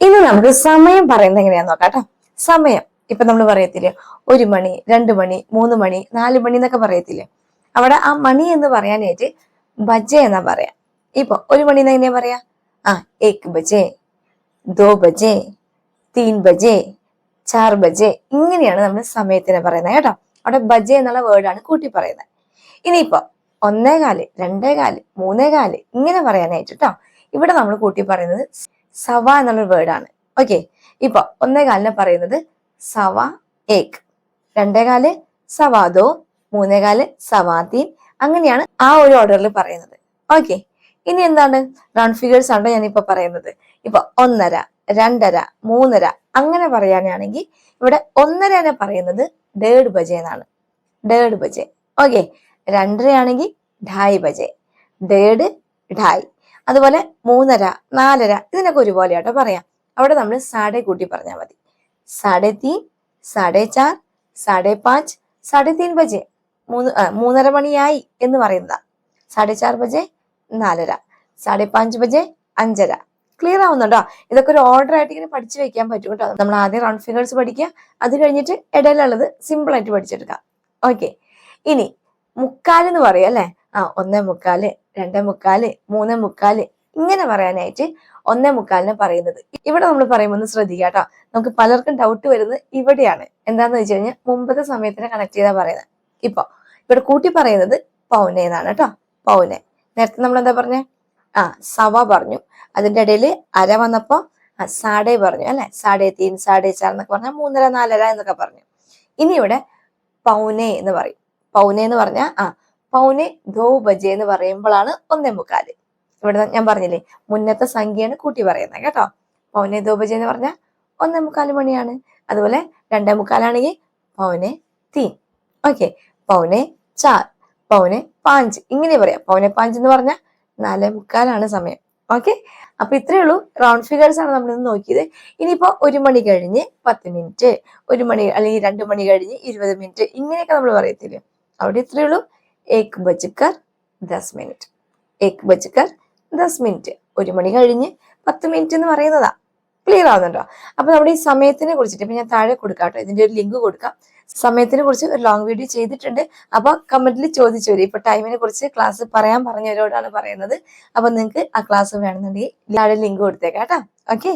ഇനി നമുക്ക് സമയം പറയുന്നത് എങ്ങനെയാന്ന് നോക്കാം കേട്ടോ. സമയം ഇപ്പൊ നമ്മൾ പറയത്തില്ലേ 1 മണി, 2 മണി, 3 മണി, 4 മണി എന്നൊക്കെ പറയത്തില്ലേ. അവിടെ ആ മണി എന്ന് പറയാനായിട്ട് ബജെ എന്നാ പറയാ. ഇപ്പൊ 1 മണി എന്ന് എങ്ങനെയാ പറയാ? ആ 1 ബജെ, 2 ബജെ, 3 ബജെ, 4 ബജെ. ഇങ്ങനെയാണ് നമ്മൾ സമയത്തിനെ പറയുന്നത് കേട്ടോ. അവിടെ ബജെ എന്നുള്ള വേർഡാണ് കൂട്ടി പറയുന്നത്. ഇനിയിപ്പോ 1:15, 2:15, 3:15 ഇങ്ങനെ പറയാനായിട്ട് കേട്ടോ. ഇവിടെ നമ്മൾ കൂട്ടി പറയുന്നത് സവ എന്നുള്ള വേർഡാണ്. ഓക്കെ, ഇപ്പൊ 1:15 പറയുന്നത് സവ ഏക്, 2:15 സവാ ദോ, 3:15 സവാ തീൻ. അങ്ങനെയാണ് ആ ഒരു ഓർഡറിൽ പറയുന്നത്. ഓക്കെ, ഇനി എന്താണ് റൗണ്ട് ഫിഗേഴ്സ് ആണ് ഞാനിപ്പോ പറയുന്നത്. ഇപ്പൊ 1:30, 2:30, 3:30 അങ്ങനെ പറയാനാണെങ്കിൽ ഇവിടെ 1:30 പറയുന്നത് 1:30 ബജെ എന്നാണ്. 1:30 ബജെ. ഓക്കെ, 2:30 ആണെങ്കിൽ 2:30 ബജെ, 1:30, 2:30. അതുപോലെ 3:30, 4:30 ഇതിനൊക്കെ ഒരുപോലെ ആട്ടോ പറയാം. അവിടെ നമ്മൾ സാഡെ കൂട്ടി പറഞ്ഞാൽ മതി. 3:30, 4:30, 5:30, 3:30 ബജെ. 3:30 മണിയായി എന്ന് പറയുന്നതാ. 4:30 ബജെ 4:30, 5:30 ബജെ 5:30. ക്ലിയർ ആവുന്നുണ്ടോ? ഇതൊക്കെ ഒരു ഓർഡർ ആയിട്ട് ഇങ്ങനെ പഠിച്ചു വെക്കാൻ പറ്റും കേട്ടോ. നമ്മൾ ആദ്യം റൗണ്ട് ഫിഗേഴ്സ് പഠിക്കുക, അത് കഴിഞ്ഞിട്ട് ഇടയിലുള്ളത് സിമ്പിൾ ആയിട്ട് പഠിച്ചെടുക്കാം. ഓക്കെ, ഇനി മുക്കാലെന്ന് പറയും അല്ലെ. 1:45, 2:45, 3:45 ഇങ്ങനെ പറയാനായിട്ട് 1:45 പറയുന്നത്. ഇവിടെ നമ്മൾ പറയുമ്പോൾ ഒന്ന് ശ്രദ്ധിക്കുക കേട്ടോ. നമുക്ക് പലർക്കും ഡൗട്ട് വരുന്നത് ഇവിടെയാണ്. എന്താന്ന് വെച്ച് കഴിഞ്ഞാൽ മുമ്പത്തെ സമയത്തിനെ കണക്ട് ചെയ്താ പറയുന്നത്. ഇപ്പൊ ഇവിടെ കൂട്ടി പറയുന്നത് പൗനെ എന്നാണ് കേട്ടോ. പൗനെ. നേരത്തെ നമ്മൾ എന്താ പറഞ്ഞേ? സവ പറഞ്ഞു. അതിന്റെ ഇടയിൽ അര വന്നപ്പോ സാഡേ പറഞ്ഞു അല്ലെ. 3:30, 4:30 എന്നൊക്കെ പറഞ്ഞാൽ 3:30, 4:30 എന്നൊക്കെ പറഞ്ഞു. ഇനി ഇവിടെ പൗനെ എന്ന് പറയും. പൗനെ എന്ന് പറഞ്ഞാൽ പൗനെ ദോ ബജെ എന്ന് പറയുമ്പോഴാണ് 1:45. ഇവിടെ ഞാൻ പറഞ്ഞില്ലേ മുന്നത്തെ സംഖ്യയാണ് കൂട്ടി പറയുന്നത് കേട്ടോ. പൗനെ ദോ ബജെ എന്ന് പറഞ്ഞാൽ 1:45 മണിയാണ്. അതുപോലെ 2:45 ആണെങ്കിൽ പൗനെ തീൻ. ഓക്കെ, പൗനെ ചാർ, പൗനെ 5 ഇങ്ങനെ പറയാം. പൗനെ 5 എന്ന് പറഞ്ഞാൽ 4:45 സമയം. ഓക്കെ, അപ്പൊ ഇത്രയേ ഉള്ളൂ. റൗണ്ട് ഫിഗേഴ്സ് ആണ് നമ്മൾ ഇന്ന് നോക്കിയത്. ഇനിയിപ്പോ 1 മണി കഴിഞ്ഞ് 10 മിനിറ്റ്, 1 മണി അല്ലെങ്കിൽ 2 മണി കഴിഞ്ഞ് 20 മിനിറ്റ് ഇങ്ങനെയൊക്കെ നമ്മൾ പറയത്തില്ലേ. അവിടെ ഇത്രയേ ഉള്ളൂ. 1 ബജക്കർ 10 മിനിറ്റ്, 1 ബജക്കർ 10 മിനിറ്റ്. 1 മണി കഴിഞ്ഞ് 10 മിനിറ്റ് എന്ന് പറയുന്നതാ. ക്ലിയർ ആവുന്നുണ്ടോ? അപ്പൊ നമ്മുടെ ഈ സമയത്തിനെ കുറിച്ചിട്ട് ഇപ്പൊ ഞാൻ താഴെ കൊടുക്കാം കേട്ടോ. ഇതിന്റെ ഒരു ലിങ്ക് കൊടുക്കാം. സമയത്തിനെ കുറിച്ച് ഒരു ലോങ് വീഡിയോ ചെയ്തിട്ടുണ്ട്. അപ്പൊ കമന്റിൽ ചോദിച്ചു വരും. ഇപ്പൊ ടൈമിനെ കുറിച്ച് ക്ലാസ് പറയാൻ പറഞ്ഞവരോടാണ് പറയുന്നത്. അപ്പൊ നിങ്ങൾക്ക് ആ ക്ലാസ് വേണമെന്നുണ്ടെങ്കിൽ താഴെ ലിങ്ക് കൊടുത്തേക്കാം കേട്ടോ. ഓക്കെ.